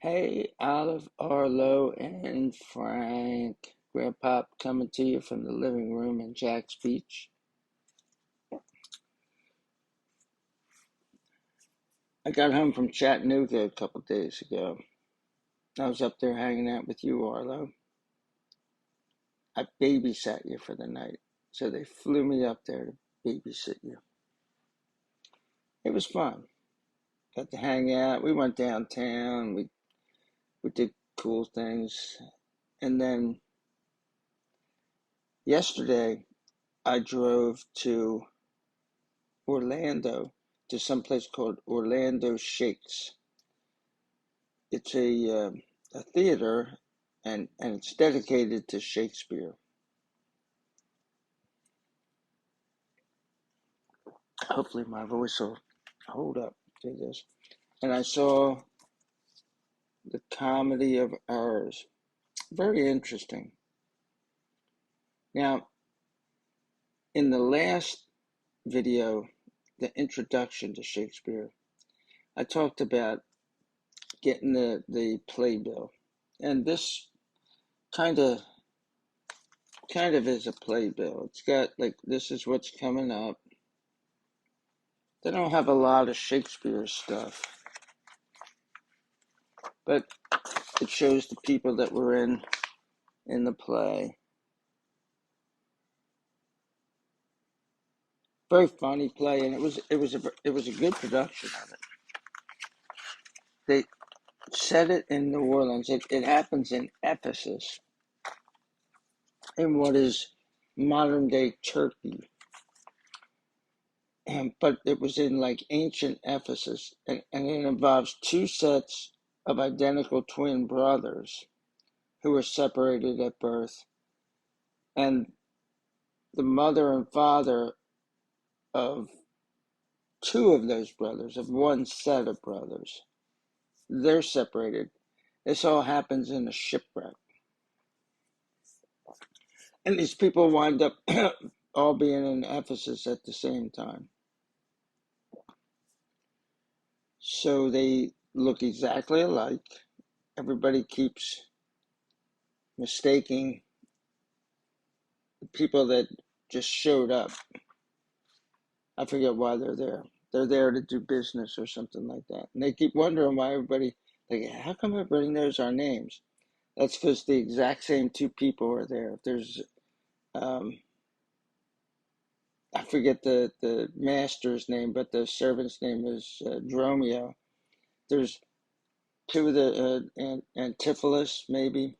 Hey, Olive, Arlo, and Frank. Grandpop coming to you from the living room in Jack's Beach. I got home from Chattanooga a couple days ago. I was up there hanging out with you, Arlo. I babysat you for the night. So they flew me up there to babysit you. It was fun. Got to hang out. We went downtown. We did cool things. And then yesterday, I drove to Orlando to some place called Orlando Shakes. It's a theater, and it's dedicated to Shakespeare. Hopefully, my voice will hold up to this. And I saw the Comedy of Errors. Very interesting. Now, in the last video, the introduction to Shakespeare, I talked about getting the playbill, and this kind of is a playbill. It's got like this is what's coming up. They don't have a lot of Shakespeare stuff, but it shows the people that were in the play. Very funny play, and it was a good production of it. They set it in New Orleans. It happens in Ephesus, in what is modern day Turkey. But it was in like ancient Ephesus, and it involves two sets of identical twin brothers who were separated at birth, and the mother and father of two of those brothers, of one set of brothers, they're separated. This all happens in a shipwreck. And these people wind up all being in Ephesus at the same time. So they look exactly alike. Everybody keeps mistaking the people that just showed up. I forget why they're there. They're there to do business or something like that. And they keep wondering why everybody, like, how come everybody knows our names? That's because the exact same two people are there. There's, I forget the master's name, but the servant's name is Dromio. There's two of the Antipholus, maybe,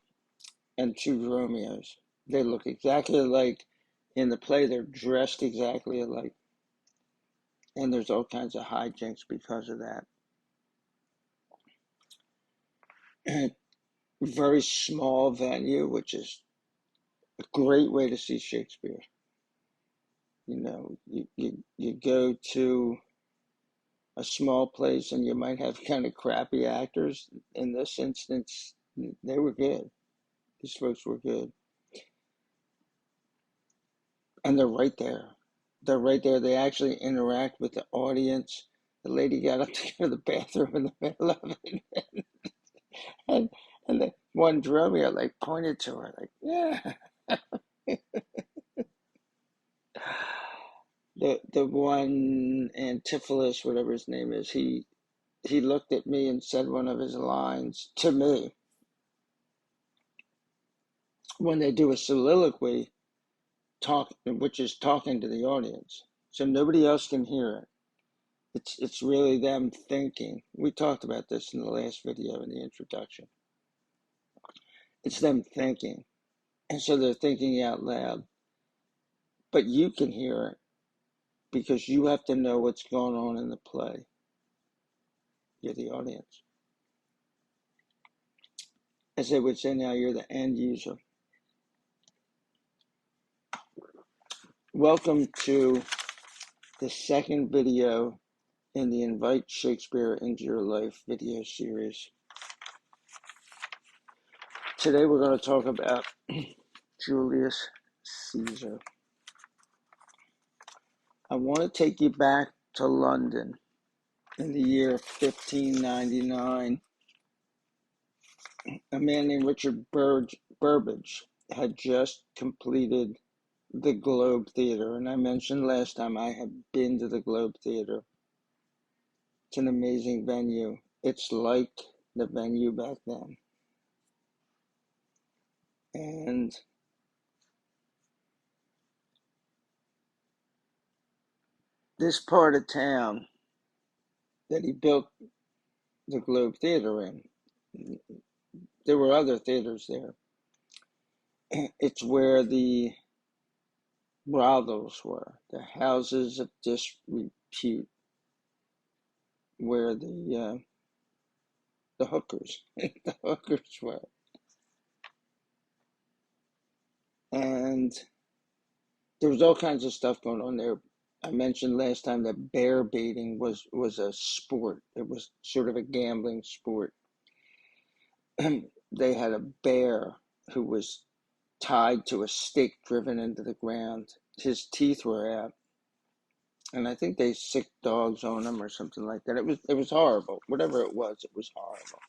and two Dromios. They look exactly alike in the play. They're dressed exactly alike. And there's all kinds of hijinks because of that. And very small venue, which is a great way to see Shakespeare. You know, you go to a small place and you might have kind of crappy actors. In this instance, they were good. These folks were good. And they're right there. They're right there. They actually interact with the audience. The lady got up to go to the bathroom in the middle of it. and and the one Dromio like pointed to her like, yeah. The one Antipholus, whatever his name is, he looked at me and said one of his lines to me. When they do a soliloquy, which is talking to the audience, so nobody else can hear it. It's really them thinking. We talked about this in the last video in the introduction. It's them thinking, and so they're thinking out loud, but you can hear it because you have to know what's going on in the play. You're the audience. As they would say now, you're the end user. Welcome to the second video in the Invite Shakespeare into Your Life video series. Today we're going to talk about Julius Caesar. I want to take you back to London in the year 1599. A man named Richard Burbage had just completed the Globe Theater. And I mentioned last time I have been to the Globe Theater. It's an amazing venue. It's like the venue back then. And this part of town that he built the Globe Theater in, there were other theaters there. It's where the brothels were, the houses of disrepute, where the hookers, the hookers were. And there was all kinds of stuff going on there. I mentioned last time that bear baiting was a sport. It was sort of a gambling sport. They had a bear who was tied to a stake driven into the ground. His teeth were out, and I think they sicked dogs on him or something like that. It was horrible. Whatever it was horrible.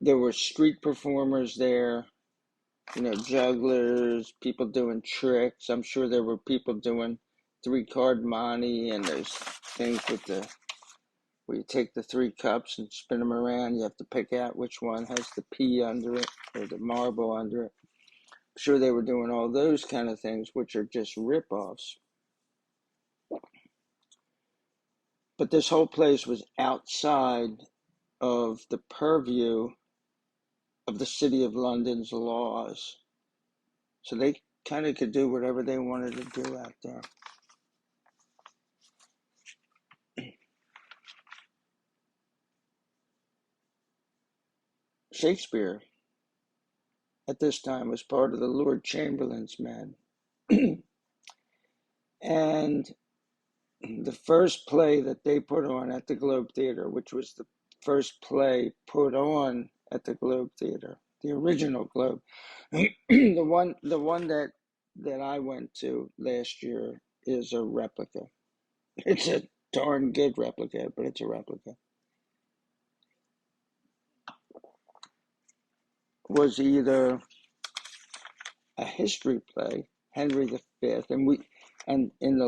There were street performers there, jugglers, people doing tricks. I'm sure there were people doing 3-card monte, and there's things where you take the 3 cups and spin them around. You have to pick out which one has the P under it or the marble under it. I'm sure they were doing all those kind of things, which are just rip-offs. But this whole place was outside of the purview of the City of London's laws. So they kind of could do whatever they wanted to do out there. Shakespeare at this time was part of the Lord Chamberlain's men. And the first play that they put on at the Globe Theater, which was the first play put on at the Globe Theater, the original Globe, the one that I went to last year is a replica. It's a darn good replica, but it's a replica. Was either a history play, Henry V, and in the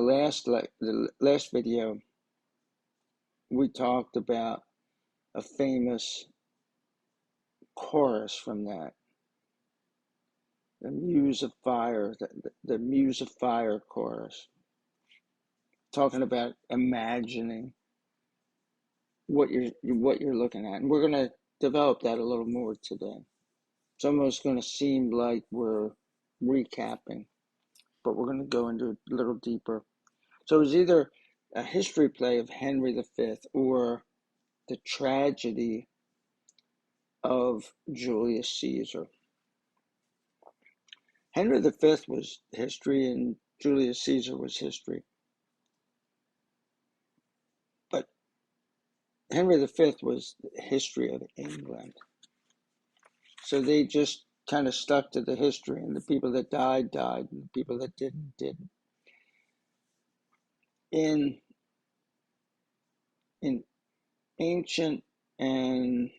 last video, we talked about a famous chorus from that, the Muse of Fire, the Muse of Fire chorus, talking about imagining what you're looking at, and we're going to develop that a little more today. It's almost going to seem like we're recapping, but we're going to go into a little deeper. So it was either a history play of Henry V or the tragedy of Julius Caesar. Henry V was history and Julius Caesar was history. But Henry V was the history of England. So they just kind of stuck to the history, and the people that died, and the people that didn't. In ancient and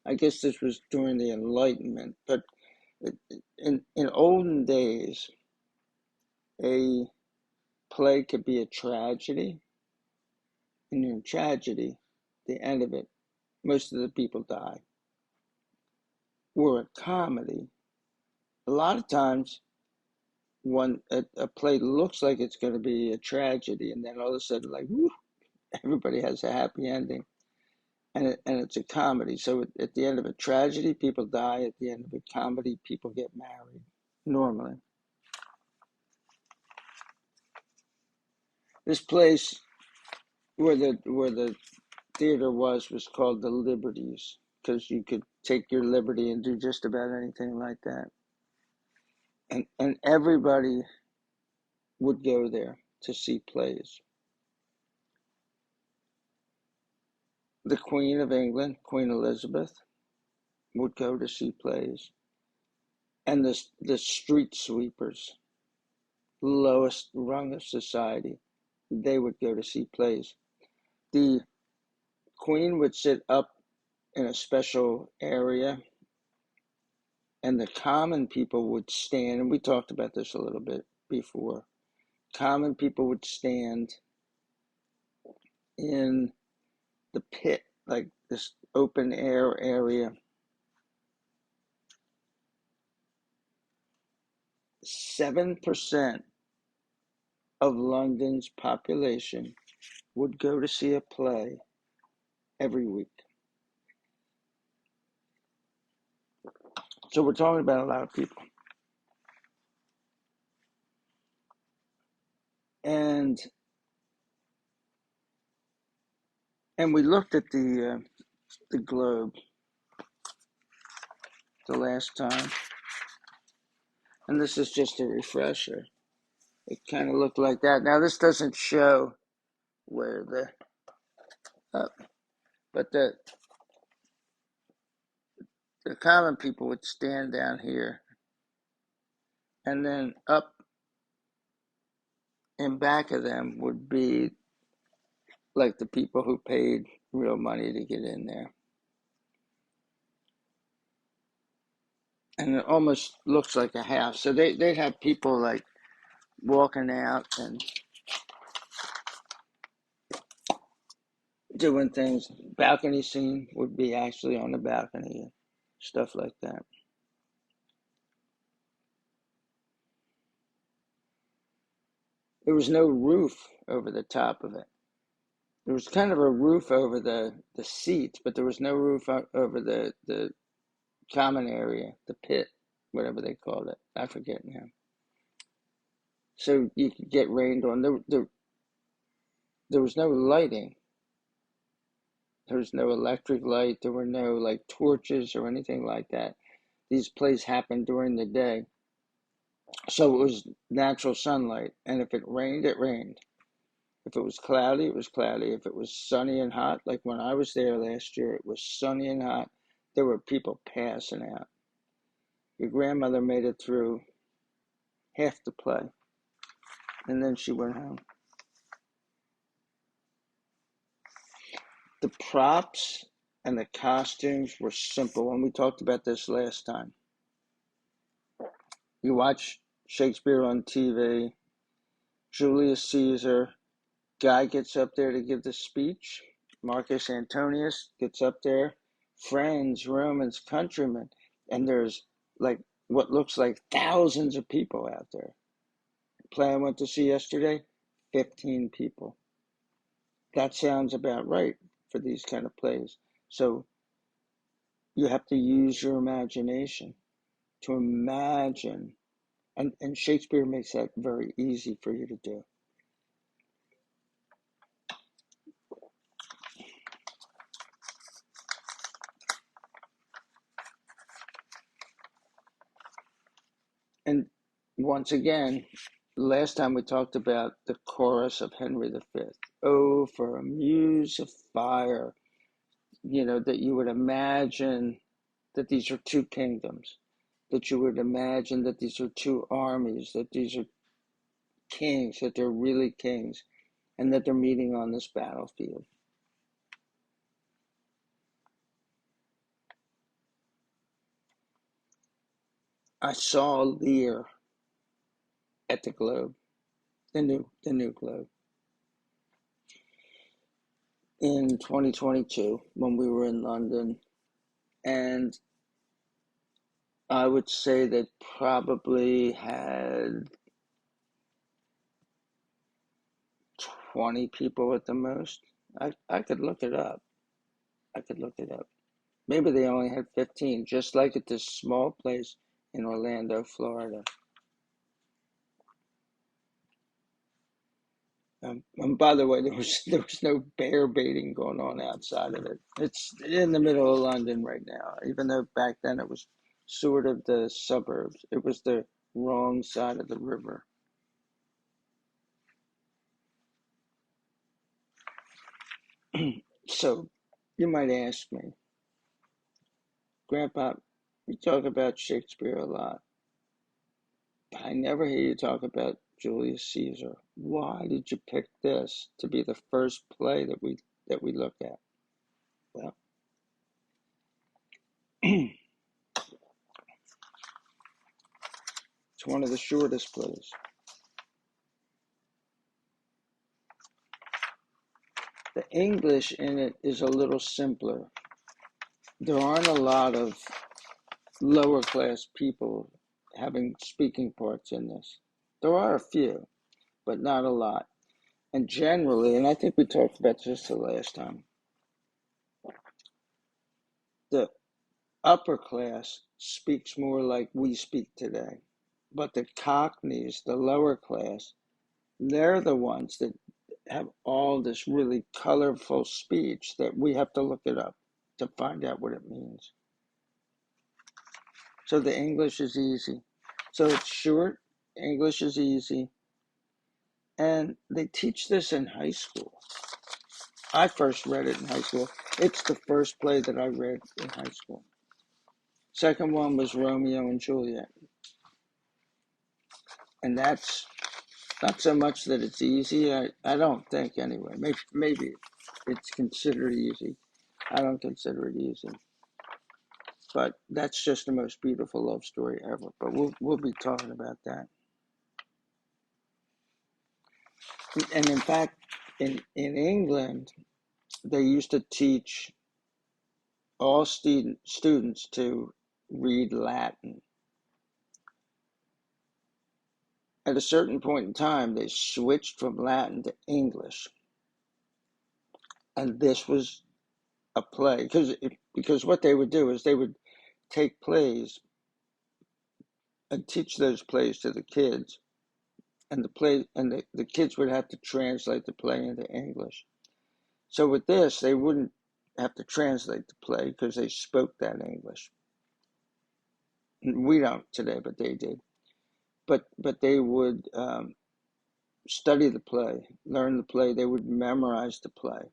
I guess this was during the Enlightenment, but in olden days, a play could be a tragedy, and in tragedy, the end of it, most of the people die. Or a comedy, a lot of times when a play looks like it's going to be a tragedy, and then all of a sudden, like, whoo, everybody has a happy ending, and it's a comedy. So at the end of a tragedy, people die. At the end of a comedy, people get married, normally. This place where the theater was called the Liberties, because you could take your liberty and do just about anything like that. And everybody would go there to see plays. The Queen of England, Queen Elizabeth, would go to see plays. And the street sweepers, lowest rung of society, they would go to see plays. The queen would sit up in a special area, and the common people would stand, and we talked about this a little bit before. Common people would stand in the pit, like this open air area. 7% of London's population would go to see a play every week. So we're talking about a lot of people. And we looked at the globe the last time, and this is just a refresher. It kind of looked like that. Now this doesn't show where but the common people would stand down here, and then up in back of them would be like the people who paid real money to get in there. And it almost looks like a house. So they'd have people like walking out and doing things. Balcony scene would be actually on the balcony and stuff like that. There was no roof over the top of it. There was kind of a roof over the seats, but there was no roof over the common area, the pit, whatever they called it. I forget now. So you could get rained on. There was no lighting. There was no electric light. There were no like torches or anything like that. These plays happened during the day. So it was natural sunlight. And if it rained, it rained. If it was cloudy, it was cloudy. If it was sunny and hot, like when I was there last year, it was sunny and hot. There were people passing out. Your grandmother made it through half the play, and then she went home. The props and the costumes were simple, and we talked about this last time. You watch Shakespeare on TV, Julius Caesar, guy gets up there to give the speech, Marcus Antonius gets up there, friends, Romans, countrymen, and there's like what looks like thousands of people out there. The play I went to see yesterday, 15 people. That sounds about right for these kind of plays. So you have to use your imagination to imagine, and Shakespeare makes that very easy for you to do. And once again, last time we talked about the chorus of Henry V. Oh, for a muse of fire, that you would imagine that these are two kingdoms, that you would imagine that these are two armies, that these are kings, that they're really kings, and that they're meeting on this battlefield. I saw Lear at the Globe, the new Globe, in 2022 when we were in London, and I would say they probably had 20 people at the most. I could look it up. Maybe they only had 15, just like at this small place in Orlando, Florida. And by the way, there was no bear baiting going on outside of it. It's in the middle of London right now, even though back then it was sort of the suburbs. It was the wrong side of the river. So you might ask me, Grandpa, you talk about Shakespeare a lot, but I never hear you talk about Julius Caesar. Why did you pick this to be the first play that we look at? Well, it's one of the shortest plays. The English in it is a little simpler. There aren't a lot of lower class people having speaking parts in this. There are a few, but not a lot. And generally, and I think we talked about this the last time, the upper class speaks more like we speak today. But the Cockneys, the lower class, they're the ones that have all this really colorful speech that we have to look it up to find out what it means. So the English is easy. So it's short, English is easy, and they teach this in high school. I first read it in high school. It's the first play that I read in high school. Second one was Romeo and Juliet. And that's not so much that it's easy. I don't think anyway. Maybe it's considered easy. I don't consider it easy. But that's just the most beautiful love story ever. But we'll be talking about that. And in fact, in England, they used to teach all students to read Latin. At a certain point in time, they switched from Latin to English. And this was a play. Because what they would do is they would take plays and teach those plays to the kids. And the kids would have to translate the play into English. So with this, they wouldn't have to translate the play because they spoke that English. We don't today, but they did. But they would study the play, learn the play. They would memorize the play,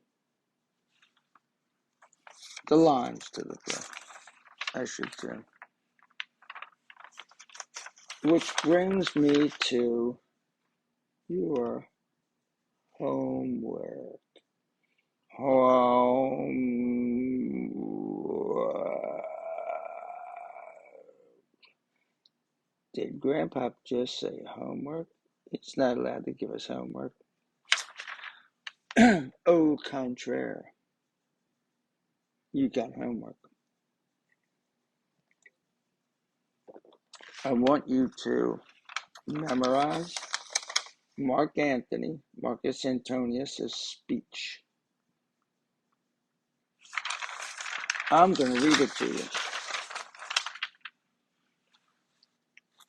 the lines to the play, I should say. Which brings me to your homework. Did Grandpa just say homework? It's not allowed to give us homework. Au contraire. You got homework. I want you to memorize Marcus Antonius' speech. I'm going to read it to you.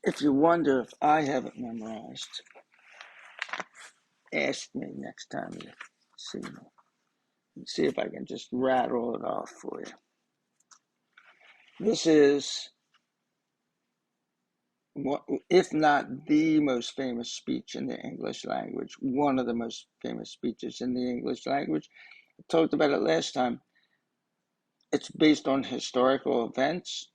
If you wonder if I haven't memorized, ask me next time you see me. See if I can just rattle it off for you. This is, if not the most famous speech in the English language, one of the most famous speeches in the English language. I talked about it last time. It's based on historical events.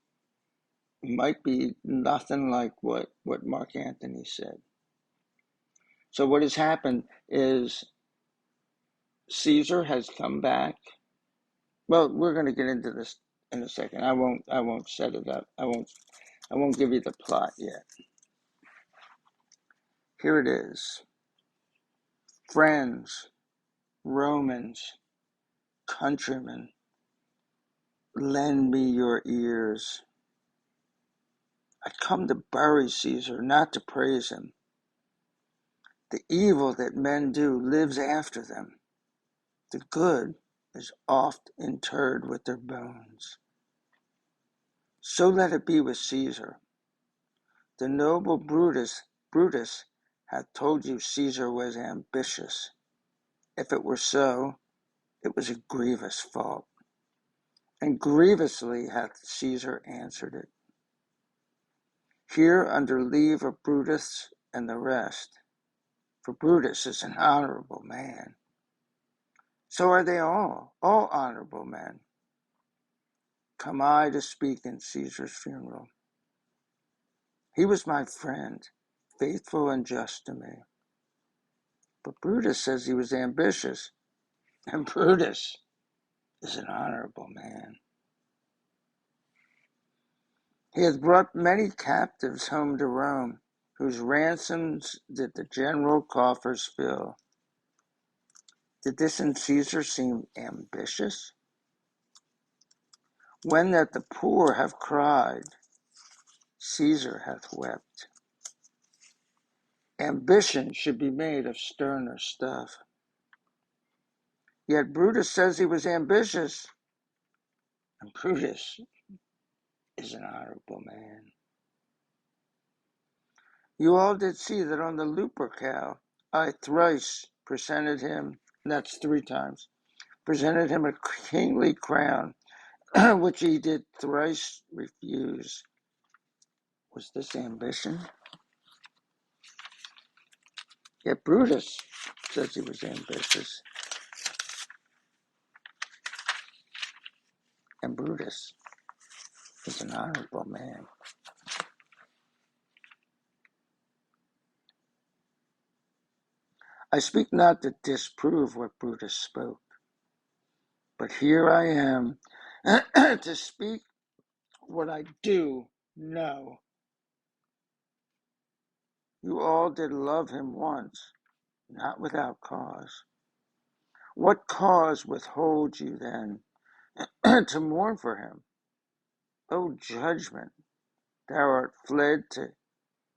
It might be nothing like what Mark Antony said. So what has happened is Caesar has come back. Well, we're going to get into this in a second. I won't set it up. I won't give you the plot yet. Here it is. Friends, Romans, countrymen, lend me your ears. I come to bury Caesar, not to praise him. The evil that men do lives after them. The good is oft interred with their bones. So let it be with Caesar. The noble Brutus hath told you Caesar was ambitious. If it were so, it was a grievous fault. And grievously hath Caesar answered it. Here under leave of Brutus and the rest, for Brutus is an honorable man. So are they all honorable men. Come I to speak in Caesar's funeral. He was my friend, faithful and just to me. But Brutus says he was ambitious. And Brutus is an honorable man. He hath brought many captives home to Rome, whose ransoms did the general coffers fill. Did this in Caesar seem ambitious? When that the poor have cried, Caesar hath wept. Ambition should be made of sterner stuff. Yet Brutus says he was ambitious, and Brutus is an honorable man. You all did see that on the Lupercal I thrice presented him, and that's 3 times, presented him a kingly crown, which he did thrice refuse. Was this ambition? Yet Brutus says he was ambitious, and Brutus is an honorable man. I speak not to disprove what Brutus spoke, but here I am to speak what I do know. You all did love him once, not without cause. What cause withholds you then to mourn for him? O judgment, thou art fled to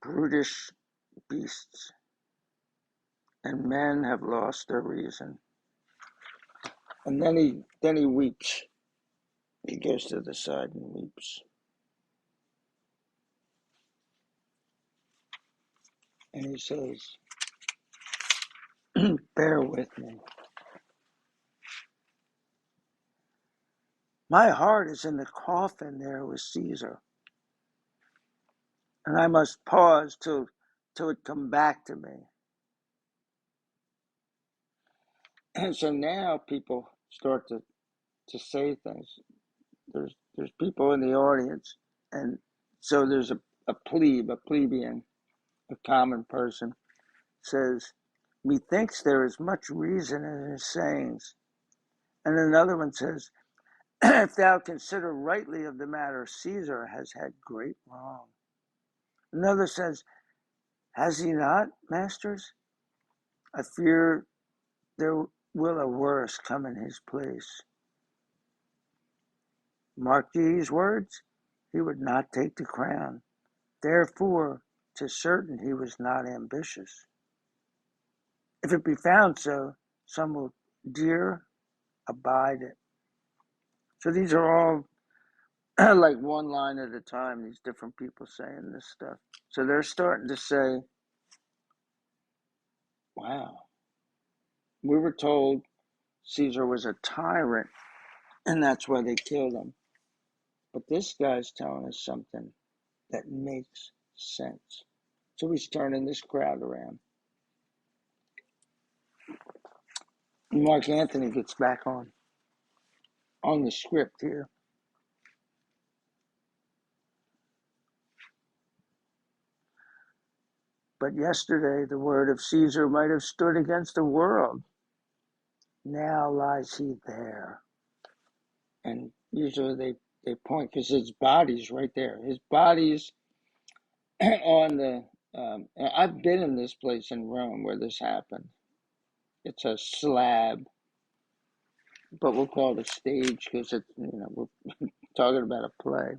brutish beasts, and men have lost their reason. And then he weeps. He goes to the side and weeps. And he says, bear with me. My heart is in the coffin there with Caesar, and I must pause till it come back to me. And so now people start to say things. There's people in the audience, and so there's a plebeian, a common person, says, methinks there is much reason in his sayings. And another one says, if thou consider rightly of the matter, Caesar has had great wrong. Another says, has he not, masters? I fear there will a worse come in his place. Mark these words, he would not take the crown. Therefore, 'tis certain he was not ambitious. If it be found so, some will dear abide it. So these are all like one line at a time, these different people saying this stuff. So they're starting to say, wow, we were told Caesar was a tyrant, and that's why they killed him. But this guy's telling us something that makes sense. So he's turning this crowd around. And Mark Anthony gets back on the script here. But yesterday the word of Caesar might have stood against the world. Now lies he there. And usually they point, because his body's right there. His body's on the, I've been in this place in Rome where this happened. It's a slab, but we'll call it a stage because it's, we're talking about a play.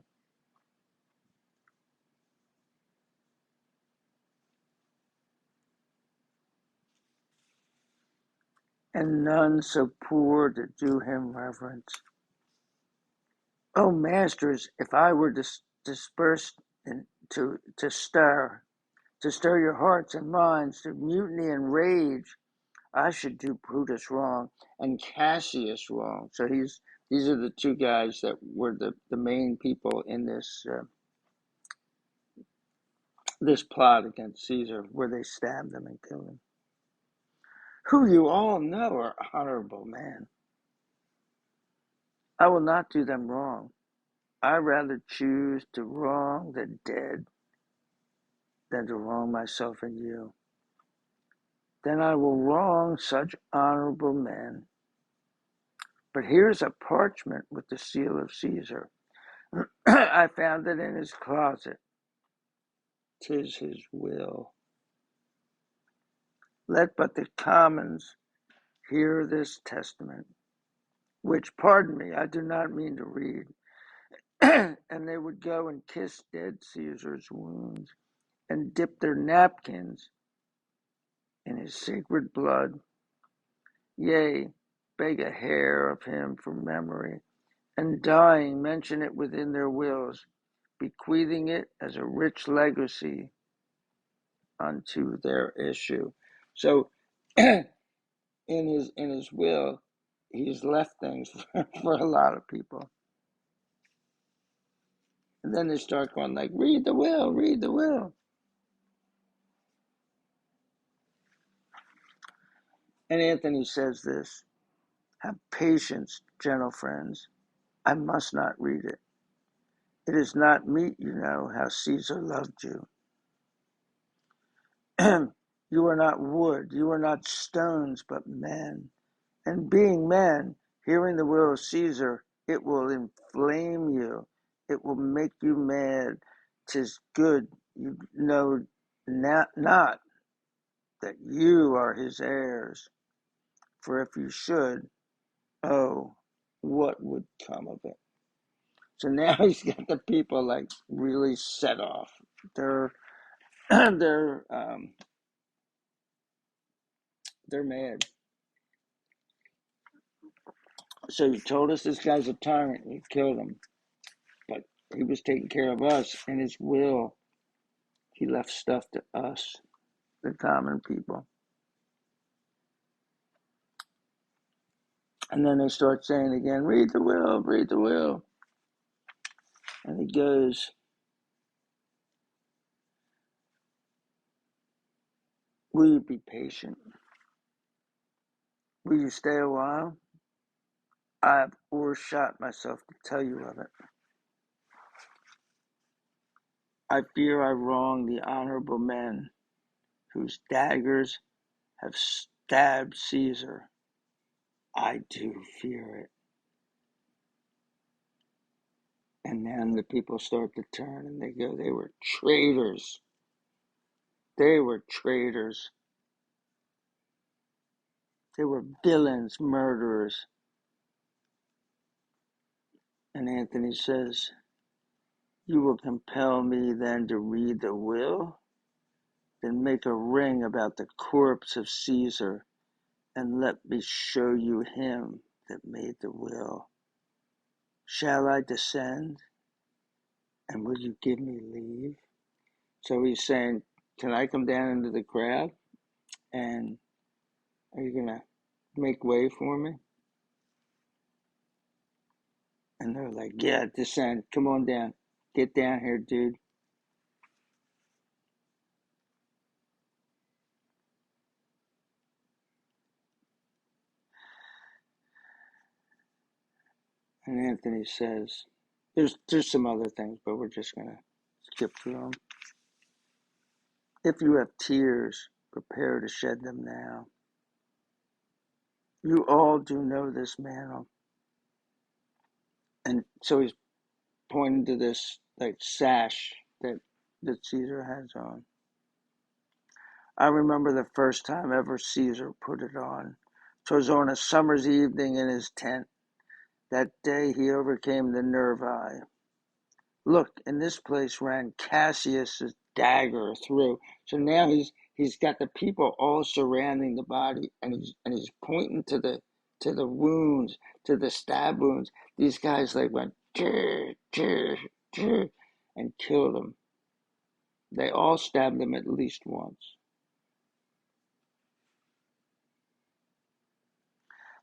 And none so poor to do him reverence. O masters, if I were dispersed to stir your hearts and minds to mutiny and rage, I should do Brutus wrong and Cassius wrong. So these are the 2 guys that were the main people in this this plot against Caesar, where they stabbed him and killed him, who you all know are honorable men. I will not do them wrong. I rather choose to wrong the dead than to wrong myself and you. Then I will wrong such honorable men. But here's a parchment with the seal of Caesar. I found it in his closet. 'Tis his will. Let but the commons hear this testament, which, pardon me, I do not mean to read. And they would go and kiss dead Caesar's wounds and dip their napkins in his sacred blood. Yea, beg a hair of him for memory, and dying mention it within their wills, bequeathing it as a rich legacy unto their issue. So in his will, he's left things for a lot of people. And then they start going like, read the will, read the will. And Anthony says this, have patience, gentle friends. I must not read it. It is not meet, you know, how Caesar loved you. You are not wood, you are not stones, but men. And being men, hearing the will of Caesar, it will inflame you. It will make you mad. 'Tis good you know not that you are his heirs. For if you should, oh, what would come of it? So now he's got the people like really set off. They're they're um, they're mad. So you told us this guy's a tyrant. We killed him, but he was taking care of us. In his will, he left stuff to us, the common people. And then they start saying again, read the will, read the will. And he goes, will you be patient? Will you stay a while? I have overshot myself to tell you of it. I fear I wrong the honorable men whose daggers have stabbed Caesar. I do fear it. And then the people start to turn and they go, they were traitors. They were traitors. They were villains, murderers. And Anthony says, you will compel me then to read the will? Then make a ring about the corpse of Caesar, and let me show you him that made the will. Shall I descend? And will you give me leave? So he's saying, can I come down into the crowd? And are you going to make way for me? And they're like, yeah, descend. Come on down. Get down here, dude. And Anthony says, there's some other things, but we're just going to skip through them. If you have tears, prepare to shed them now. You all do know this mantle. And so he's pointing to this like sash that Caesar has on. I remember the first time ever Caesar put it on. 'Twas on a summer's evening in his tent. That day he overcame the nervi. Look, in this place ran Cassius's dagger through. So now he's got the people all surrounding the body, and he's pointing to the wounds, to the stab wounds. These guys like went chur, chur, chur, and killed him. They all stabbed him at least once.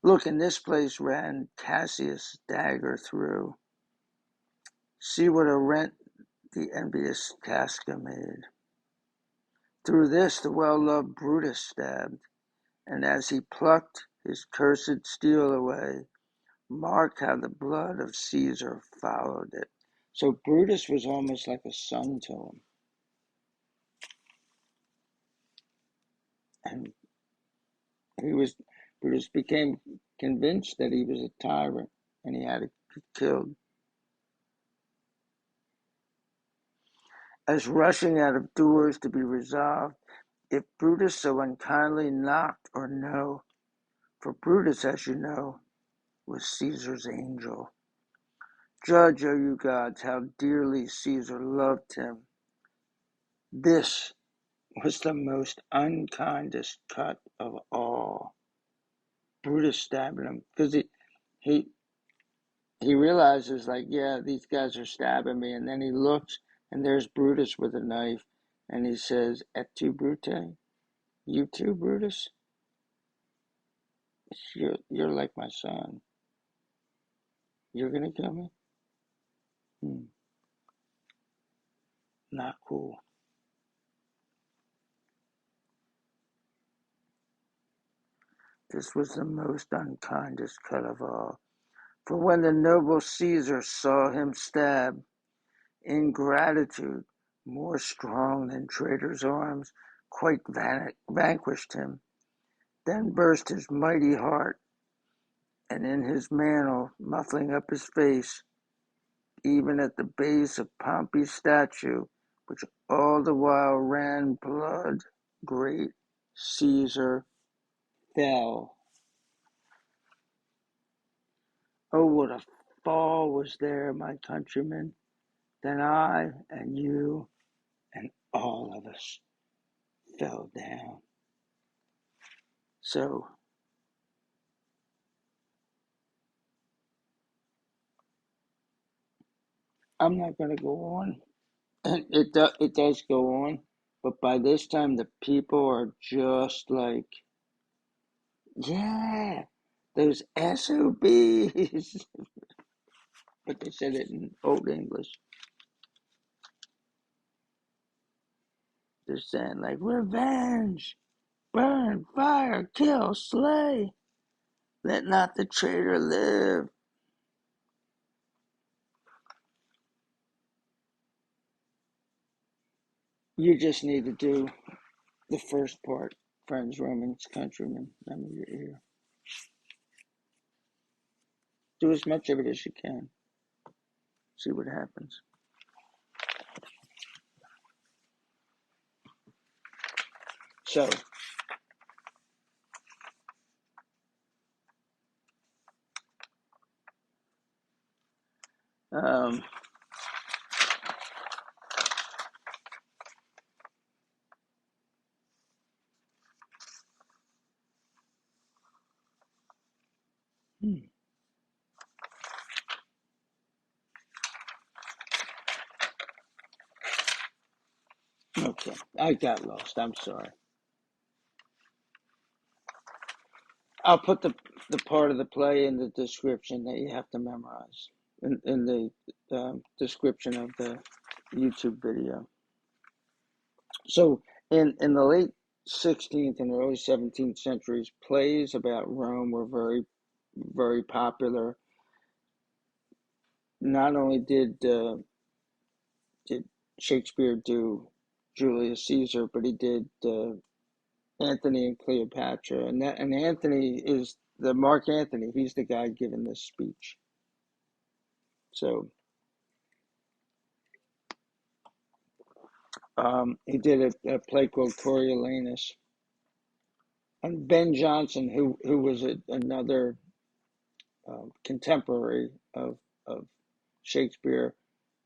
Look, in this place ran Cassius' dagger through. See what a rent the envious Casca made. Through this the well-loved Brutus stabbed, and as he plucked his cursed steel away, mark how the blood of Caesar followed it. So Brutus was almost like a son to him. And Brutus became convinced that he was a tyrant and he had to be killed. As rushing out of doors to be resolved, if Brutus so unkindly knocked or no, for Brutus, as you know, was Caesar's angel. Judge, O you gods, how dearly Caesar loved him. This was the most unkindest cut of all. Brutus stabbing him because he he realizes, like, yeah, these guys are stabbing me, and then he looks and there's Brutus with a knife, and he says, "Et tu, Brute? You too, Brutus? You're like my son. You're gonna kill me? Not cool." This was the most unkindest cut of all. For when the noble Caesar saw him stab, ingratitude, more strong than traitor's arms, quite vanquished him. Then burst his mighty heart, and in his mantle, muffling up his face, even at the base of Pompey's statue, which all the while ran blood, great Caesar fell. Oh, what a fall was there, my countrymen! Then I and you and all of us fell down. So I'm not going to go on. And it does go on, but by this time the people are just like, yeah, those SOBs. But they said it in Old English. They're saying, like, revenge, burn, fire, kill, slay. Let not the traitor live. You just need to do the first part, friends, Romans, countrymen. Lend me your ear. Do as much of it as you can. See what happens. So, um, okay, I got lost. I'm sorry. I'll put the part of the play in the description that you have to memorize in the description of the YouTube video. So in the late 16th and early 17th centuries, plays about Rome were very, very popular. Not only did Shakespeare do Julius Caesar, but he did Antony and Cleopatra, and Antony is the Mark Antony. He's the guy giving this speech. So he did a play called Coriolanus, and Ben Jonson, who was another contemporary of Shakespeare,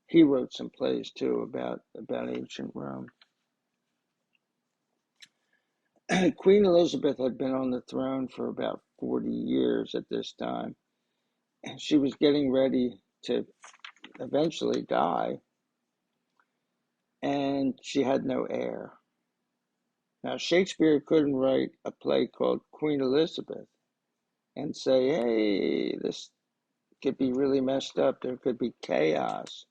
he wrote some plays too about ancient Rome. Queen Elizabeth had been on the throne for about 40 years at this time, and she was getting ready to eventually die, and she had no heir. Now, Shakespeare couldn't write a play called Queen Elizabeth and say, hey, this could be really messed up. There could be chaos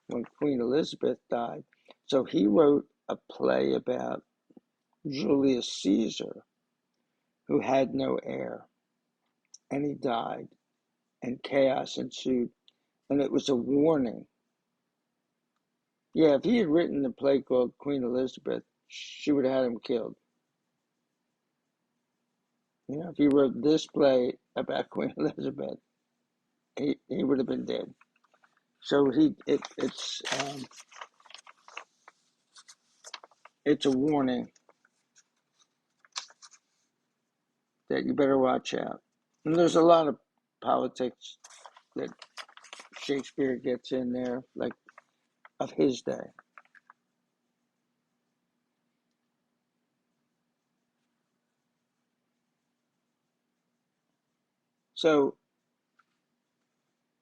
when Queen Elizabeth died. So he wrote a play about Julius Caesar, who had no heir, and he died, and chaos ensued. And it was a warning. Yeah, if he had written a play called Queen Elizabeth, she would have had him killed. You know, if he wrote this play about Queen Elizabeth, he would have been dead. So it's a warning that you better watch out. And there's a lot of politics that Shakespeare gets in there, like of his day. So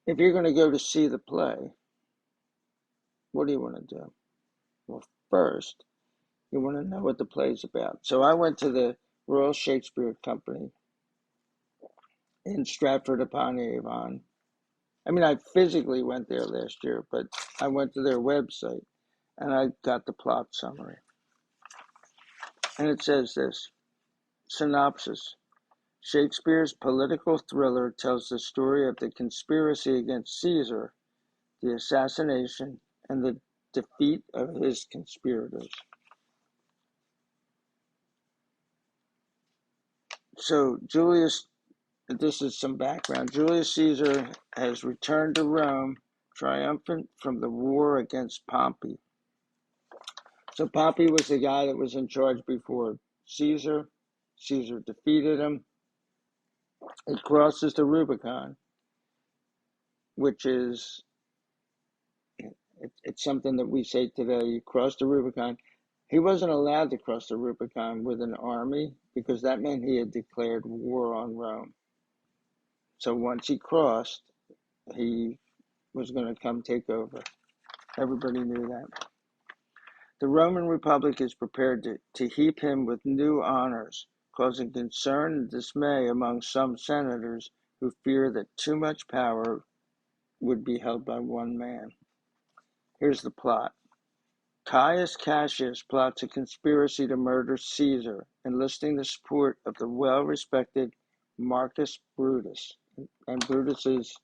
if you're going to go to see the play, what do you want to do? Well, first, you want to know what the play's about. So I went to the Royal Shakespeare Company in Stratford upon Avon. I mean, I physically went there last year, but I went to their website and I got the plot summary. And it says this synopsis: Shakespeare's political thriller tells the story of the conspiracy against Caesar, the assassination, and the defeat of his conspirators. So, this is some background. Julius Caesar has returned to Rome triumphant from the war against Pompey. So, Pompey was the guy that was in charge before Caesar. Caesar defeated him. He crosses the Rubicon, which is it's something that we say today. You cross the Rubicon. He wasn't allowed to cross the Rubicon with an army because that meant he had declared war on Rome. So once he crossed, he was going to come take over. Everybody knew that. The Roman Republic is prepared to heap him with new honors, causing concern and dismay among some senators who fear that too much power would be held by one man. Here's the plot. Caius Cassius plots a conspiracy to murder Caesar, enlisting the support of the well-respected Marcus Brutus. And Brutus is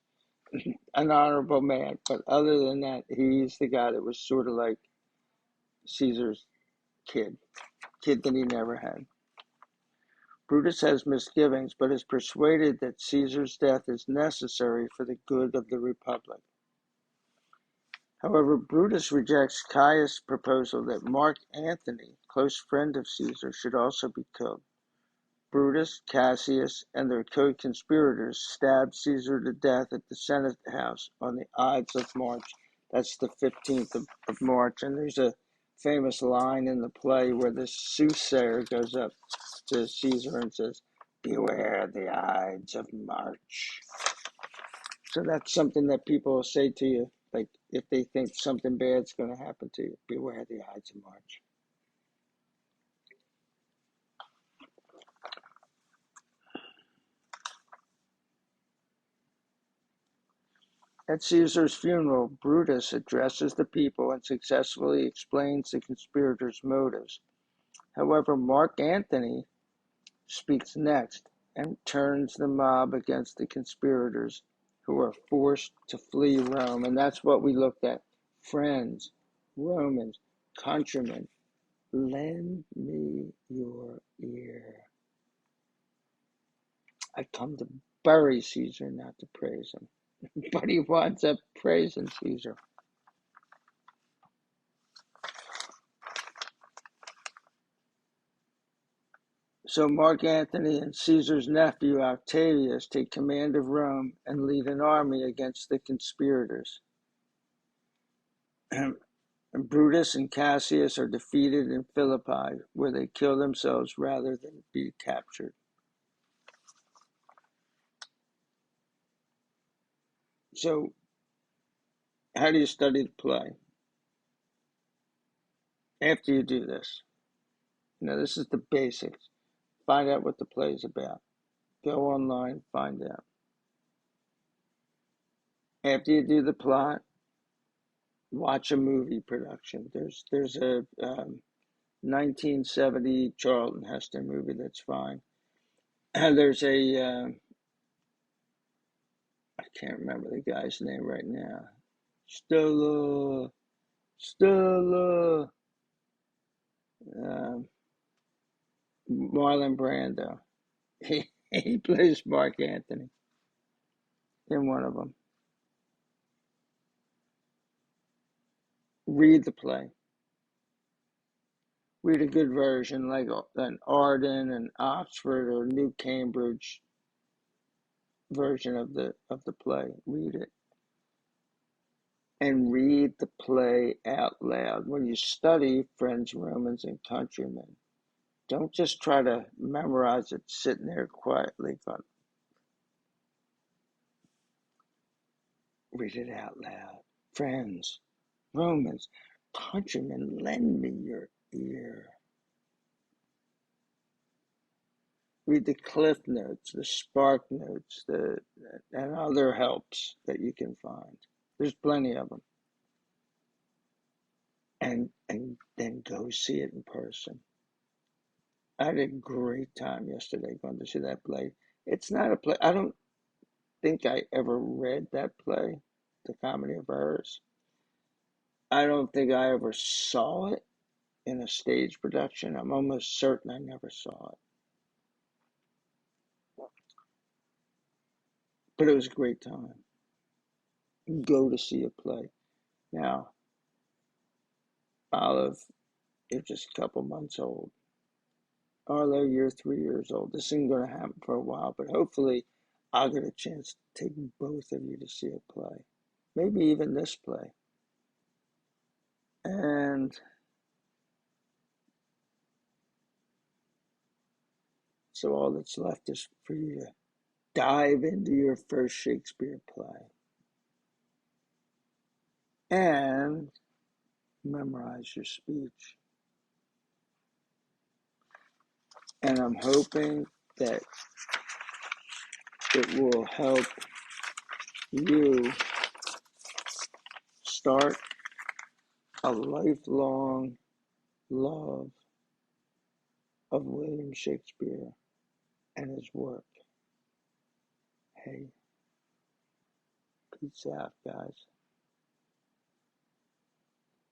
an honorable man, but other than that, he's the guy that was sort of like Caesar's kid that he never had. Brutus has misgivings, but is persuaded that Caesar's death is necessary for the good of the Republic. However, Brutus rejects Caius' proposal that Mark Antony, close friend of Caesar, should also be killed. Brutus, Cassius, and their co-conspirators stabbed Caesar to death at the Senate House on the Ides of March. That's the 15th of March. And there's a famous line in the play where the soothsayer goes up to Caesar and says, "Beware the Ides of March." So that's something that people will say to you, like if they think something bad's going to happen to you, beware the Ides of March. At Caesar's funeral, Brutus addresses the people and successfully explains the conspirators' motives. However, Mark Antony speaks next and turns the mob against the conspirators, who are forced to flee Rome. And that's what we looked at. Friends, Romans, countrymen, lend me your ear. I come to bury Caesar, not to praise him. But he winds up praising Caesar. So Mark Antony and Caesar's nephew Octavius take command of Rome and lead an army against the conspirators. And Brutus and Cassius are defeated in Philippi, where they kill themselves rather than be captured. So, how do you study the play? After you do this, this is the basics. Find out what the play is about. Go online, find out. After you do the plot, watch a movie production. There's a 1970 Charlton Heston movie that's fine. There's I can't remember the guy's name right now. Stella, um, Marlon Brando. He plays Mark Anthony in one of them. Read the play. Read a good version, like an Arden and Oxford or New Cambridge version of the play. Read it. And read the play out loud. When you study Friends, Romans, and Countrymen, don't just try to memorize it sitting there quietly. Read it out loud. Friends, Romans, Countrymen, lend me your ear. Read the cliff notes, the spark notes, and other helps that you can find. There's plenty of them. And then go see it in person. I had a great time yesterday going to see that play. It's not a play. I don't think I ever read that play, The Comedy of Errors. I don't think I ever saw it in a stage production. I'm almost certain I never saw it. But it was a great time. Go to see a play. Now, Olive, you're just a couple months old. Arlo, you're 3 years old. This isn't going to happen for a while, but hopefully I'll get a chance to take both of you to see a play. Maybe even this play. And so all that's left is for you to dive into your first Shakespeare play and memorize your speech. And I'm hoping that it will help you start a lifelong love of William Shakespeare and his work. Hey, peace out, guys.